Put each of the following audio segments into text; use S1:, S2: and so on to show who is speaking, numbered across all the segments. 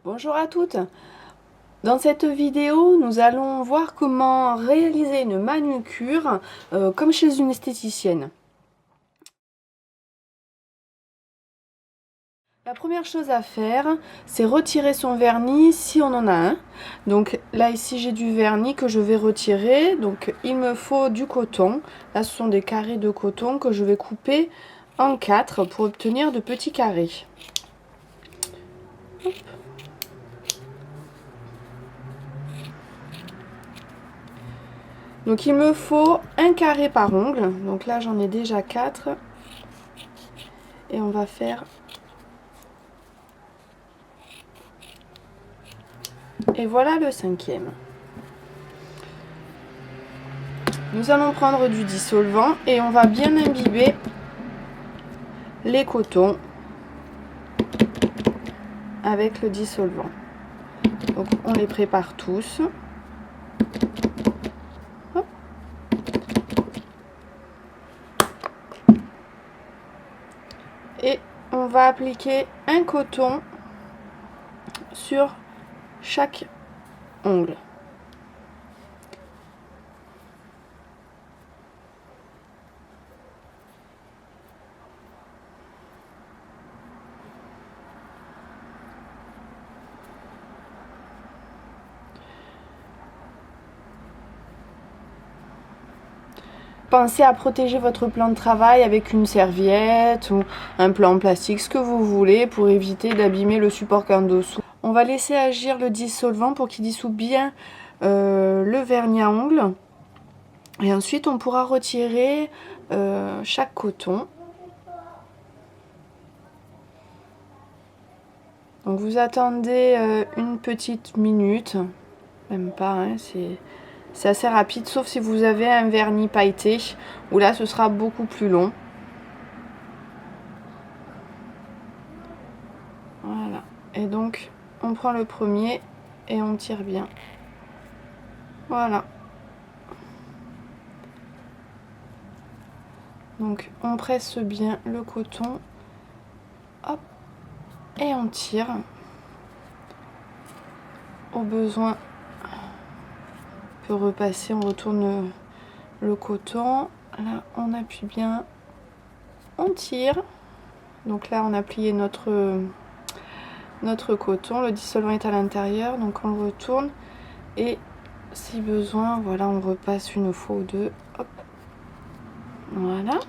S1: Bonjour à toutes. Dans cette vidéo, nous allons voir comment réaliser une manucure comme chez une esthéticienne. La première chose à faire, c'est retirer son vernis si on en a un. Donc là ici j'ai du vernis que je vais retirer. Donc il me faut du coton. Là ce sont des carrés de coton que je vais couper en 4 pour obtenir de petits carrés. Hop. Donc il me faut un carré par ongle. Donc là j'en ai déjà 4. Et on va faire... Et voilà le 5e. Nous allons prendre du dissolvant et on va bien imbiber les cotons avec le dissolvant. Donc on les prépare tous. Hop. Et on va appliquer un coton sur chaque ongle. Pensez à protéger votre plan de travail avec une serviette ou un plan en plastique, ce que vous voulez, pour éviter d'abîmer le support qu'en dessous. On va laisser agir le dissolvant pour qu'il dissout bien le vernis à ongles. Et ensuite, on pourra retirer chaque coton. Donc vous attendez une petite minute, même pas, hein, c'est assez rapide, sauf si vous avez un vernis pailleté, où là ce sera beaucoup plus long. Voilà, et donc on prend le premier et on tire bien. Voilà. Donc on presse bien le coton, hop, et on tire. Au besoin, on peut repasser, on retourne le coton. Là on appuie bien, on tire. Donc là on a plié notre coton, le dissolvant est à l'intérieur, donc on le retourne et si besoin, voilà, on repasse une fois ou deux. Hop. Voilà.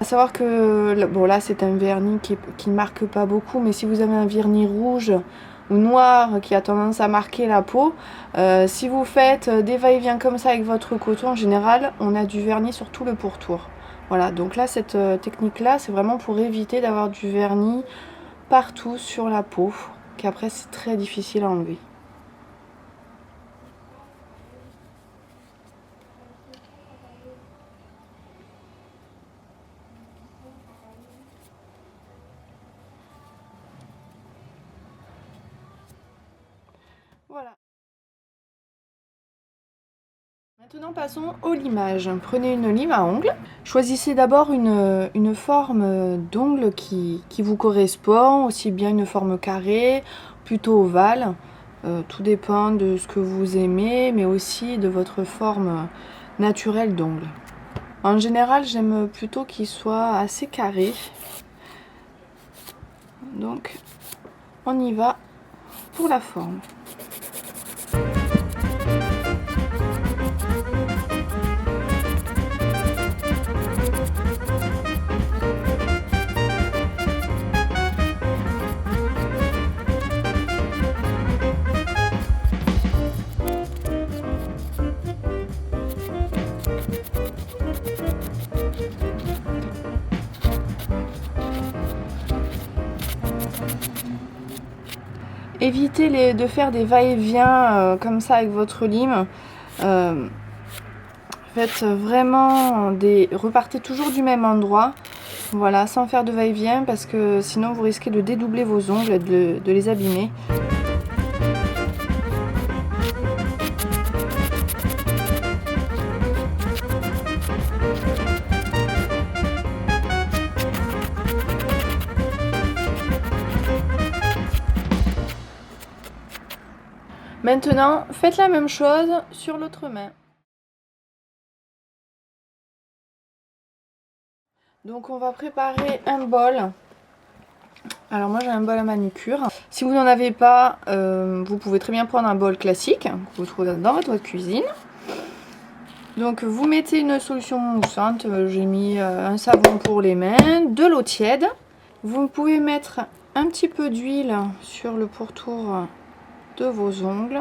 S1: À savoir que bon, là c'est un vernis qui ne marque pas beaucoup, mais si vous avez un vernis rouge ou noir qui a tendance à marquer la peau, si vous faites des va-et-vient comme ça avec votre coton, en général on a du vernis sur tout le pourtour. Voilà, donc là cette technique là c'est vraiment pour éviter d'avoir du vernis partout sur la peau, qu'après c'est très difficile à enlever. Voilà. Maintenant passons au limage. Prenez une lime à ongles. Choisissez d'abord une forme d'ongle qui vous correspond, aussi bien une forme carrée, plutôt ovale. Tout dépend de ce que vous aimez, mais aussi de votre forme naturelle d'ongle. En général, j'aime plutôt qu'il soit assez carré. Donc, on y va pour la forme. Évitez de faire des va-et-vient comme ça avec votre lime. Faites vraiment repartez toujours du même endroit. Voilà, sans faire de va-et-vient parce que sinon vous risquez de dédoubler vos ongles et de les abîmer. Maintenant, faites la même chose sur l'autre main. Donc on va préparer un bol. Alors moi j'ai un bol à manucure. Si vous n'en avez pas, vous pouvez très bien prendre un bol classique que vous trouvez dans votre cuisine. Donc vous mettez une solution moussante, j'ai mis un savon pour les mains, de l'eau tiède. Vous pouvez mettre un petit peu d'huile sur le pourtour de vos ongles.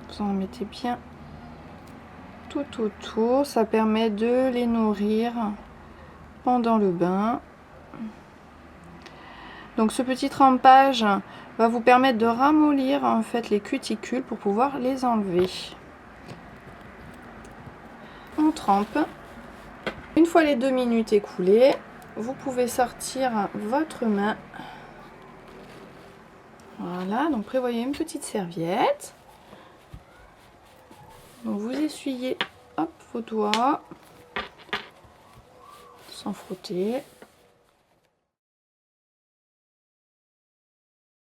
S1: Vous en mettez bien tout autour, ça permet de les nourrir pendant le bain. Donc ce petit trempage va vous permettre de ramollir en fait les cuticules pour pouvoir les enlever. On trempe. Une fois les 2 minutes écoulées, vous pouvez sortir votre main. Voilà, donc prévoyez une petite serviette. Donc vous essuyez hop, vos doigts sans frotter.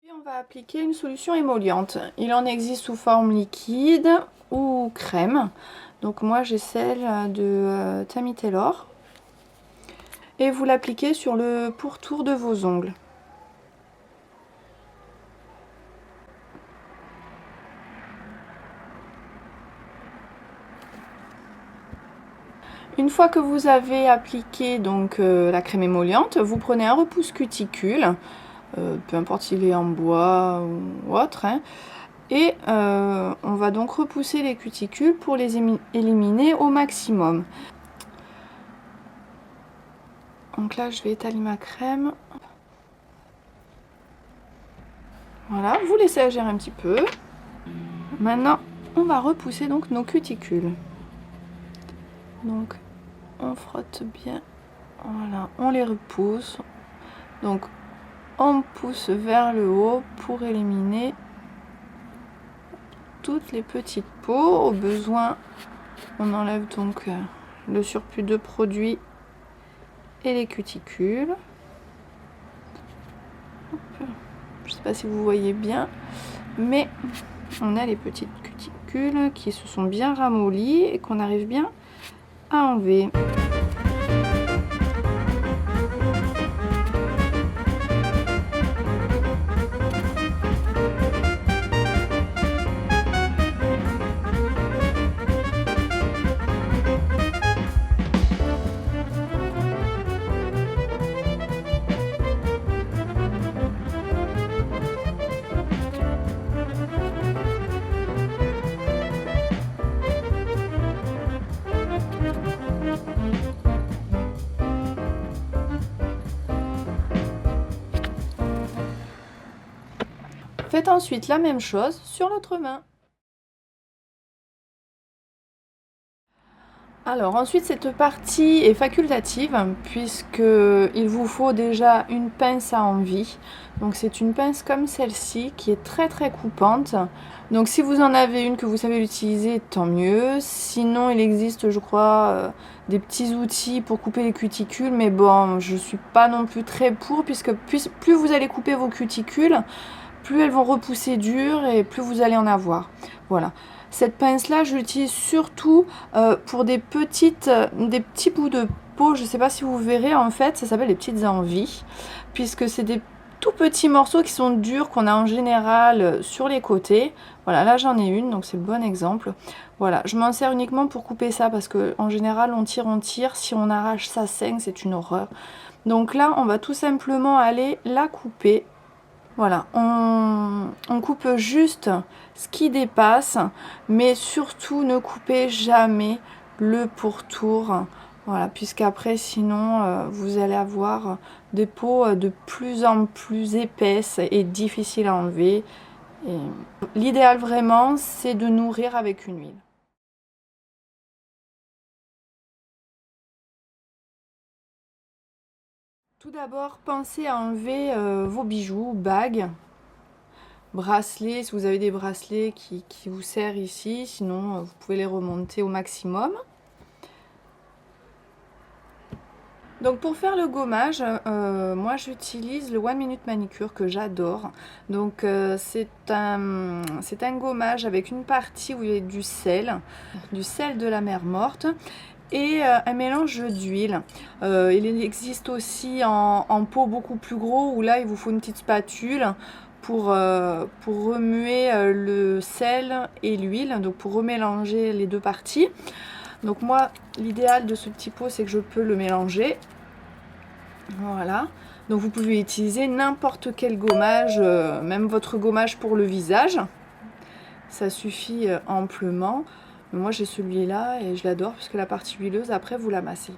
S1: Puis on va appliquer une solution émolliente. Il en existe sous forme liquide ou crème. Donc moi j'ai celle de Tammy Taylor. Et vous l'appliquez sur le pourtour de vos ongles. Une fois que vous avez appliqué donc la crème émolliente, vous prenez un repousse cuticule, peu importe s'il est en bois ou autre, hein, et on va donc repousser les cuticules pour les éliminer au maximum. Donc là je vais étaler ma crème. Voilà, vous laissez agir un petit peu. Maintenant on va repousser donc nos cuticules. Donc on frotte bien, voilà, on les repousse. Donc on pousse vers le haut pour éliminer toutes les petites peaux. Au besoin, on enlève donc le surplus de produit et les cuticules. Hop. Je ne sais pas si vous voyez bien, mais on a les petites cuticules qui se sont bien ramollies et qu'on arrive bien à enlever. Faites ensuite la même chose sur l'autre main. Alors ensuite cette partie est facultative puisqu'il vous faut déjà une pince à envie. Donc c'est une pince comme celle-ci qui est très coupante. Donc si vous en avez une que vous savez l'utiliser, tant mieux. Sinon il existe je crois des petits outils pour couper les cuticules. Mais bon, je suis pas non plus très pour puisque plus vous allez couper vos cuticules, plus elles vont repousser dur et plus vous allez en avoir. Voilà. Cette pince là je l'utilise surtout pour des petits bouts de peau. Je ne sais pas si vous verrez, en fait ça s'appelle les petites envies puisque c'est des tout petits morceaux qui sont durs qu'on a en général sur les côtés. Voilà, là j'en ai une, donc c'est le bon exemple. Voilà, je m'en sers uniquement pour couper ça parce que en général on tire, si on arrache ça saigne, c'est une horreur. Donc là on va tout simplement aller la couper. Voilà, on coupe juste ce qui dépasse, mais surtout ne coupez jamais le pourtour. Voilà, puisqu'après sinon vous allez avoir des peaux de plus en plus épaisses et difficiles à enlever. L'idéal vraiment, c'est de nourrir avec une huile. Tout d'abord, pensez à enlever vos bijoux, bagues, bracelets, si vous avez des bracelets qui vous serrent ici, sinon vous pouvez les remonter au maximum. Donc pour faire le gommage, moi j'utilise le One Minute Manicure que j'adore. Donc c'est un gommage avec une partie où il y a du sel de la mer morte et un mélange d'huile. Il existe aussi en pot beaucoup plus gros où là il vous faut une petite spatule pour remuer le sel et l'huile, donc pour remélanger les deux parties. Donc moi, l'idéal de ce petit pot, c'est que je peux le mélanger. Voilà. Donc vous pouvez utiliser n'importe quel gommage, même votre gommage pour le visage. Ça suffit amplement. Mais moi j'ai celui-là et je l'adore parce que la partie huileuse, après vous la massez.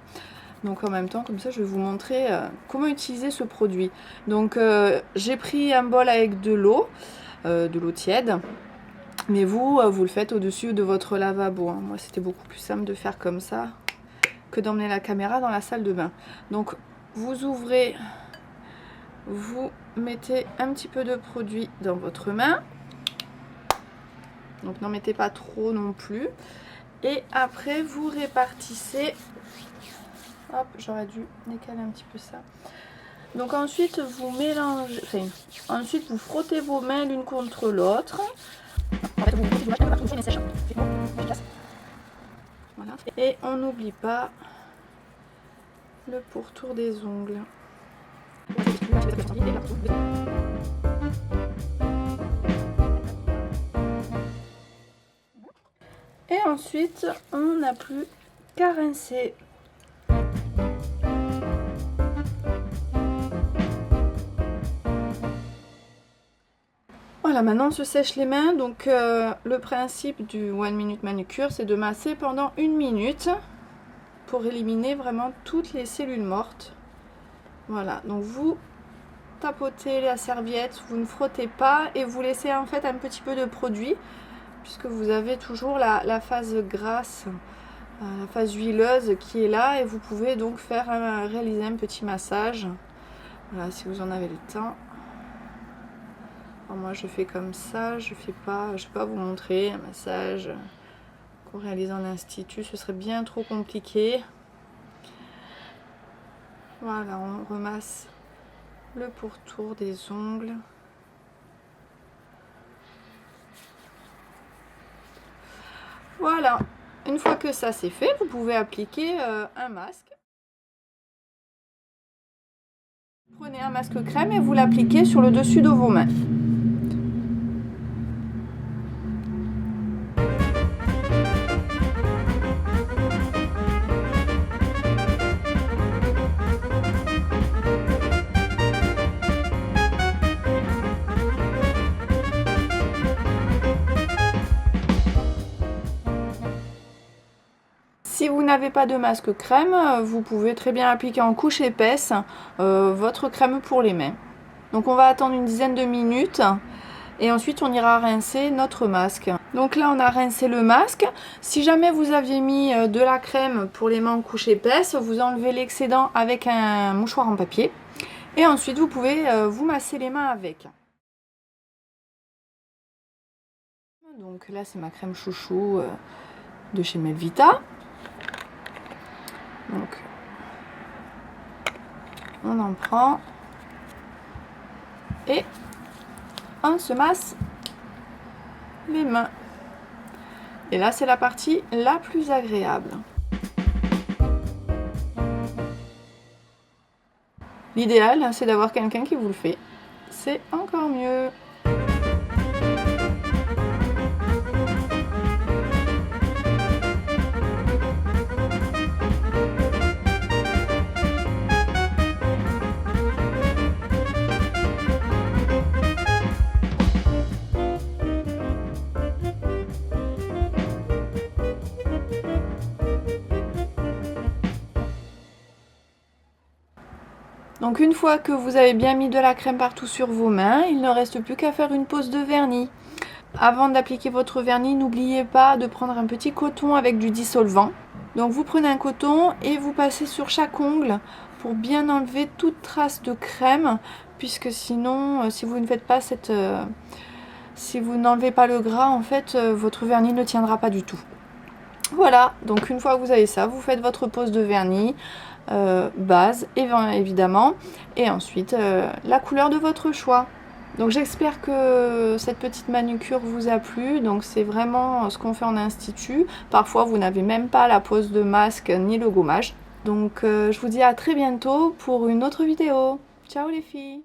S1: Donc en même temps, comme ça, je vais vous montrer comment utiliser ce produit. Donc j'ai pris un bol avec de l'eau tiède. Mais vous le faites au-dessus de votre lavabo. Hein. Moi, c'était beaucoup plus simple de faire comme ça que d'emmener la caméra dans la salle de bain. Donc, vous ouvrez, vous mettez un petit peu de produit dans votre main. Donc, n'en mettez pas trop non plus. Et après, vous répartissez. Hop, j'aurais dû décaler un petit peu ça. Donc, ensuite, vous mélangez. Enfin, ensuite, vous frottez vos mains l'une contre l'autre. Voilà. Et on n'oublie pas le pourtour des ongles. Et ensuite, on n'a plus qu'à rincer. Voilà, maintenant on se sèche les mains. Donc le principe du One Minute Manicure, c'est de masser pendant 1 minute pour éliminer vraiment toutes les cellules mortes. Voilà, donc vous tapotez la serviette, vous ne frottez pas et vous laissez en fait un petit peu de produit puisque vous avez toujours la phase grasse, la phase huileuse qui est là et vous pouvez donc réaliser un petit massage. Voilà, si vous en avez le temps. Alors moi je fais comme ça, je vais pas vous montrer un massage qu'on réalise en institut, ce serait bien trop compliqué. Voilà, on remasse le pourtour des ongles. Voilà, une fois que ça c'est fait, vous pouvez appliquer un masque. Prenez un masque crème et vous l'appliquez sur le dessus de vos mains. Si vous n'avez pas de masque crème, vous pouvez très bien appliquer en couche épaisse votre crème pour les mains. Donc on va attendre une dizaine de minutes et ensuite on ira rincer notre masque. Donc là on a rincé le masque. Si jamais vous aviez mis de la crème pour les mains en couche épaisse, vous enlevez l'excédent avec un mouchoir en papier. Et ensuite vous pouvez vous masser les mains avec. Donc là c'est ma crème chouchou de chez Melvita. Donc, on en prend et on se masse les mains. Et là, c'est la partie la plus agréable. L'idéal, c'est d'avoir quelqu'un qui vous le fait. C'est encore mieux. Donc une fois que vous avez bien mis de la crème partout sur vos mains, il ne reste plus qu'à faire une pose de vernis. Avant d'appliquer votre vernis, n'oubliez pas de prendre un petit coton avec du dissolvant. Donc vous prenez un coton et vous passez sur chaque ongle pour bien enlever toute trace de crème, puisque sinon, si vous ne faites pas si vous n'enlevez pas le gras, en fait, votre vernis ne tiendra pas du tout. Voilà, donc une fois que vous avez ça, vous faites votre pose de vernis. base évidemment, et ensuite la couleur de votre choix. Donc j'espère que cette petite manucure vous a plu. Donc c'est vraiment ce qu'on fait en institut. Parfois vous n'avez même pas la pose de masque ni le gommage. Donc je vous dis à très bientôt pour une autre vidéo. Ciao les filles!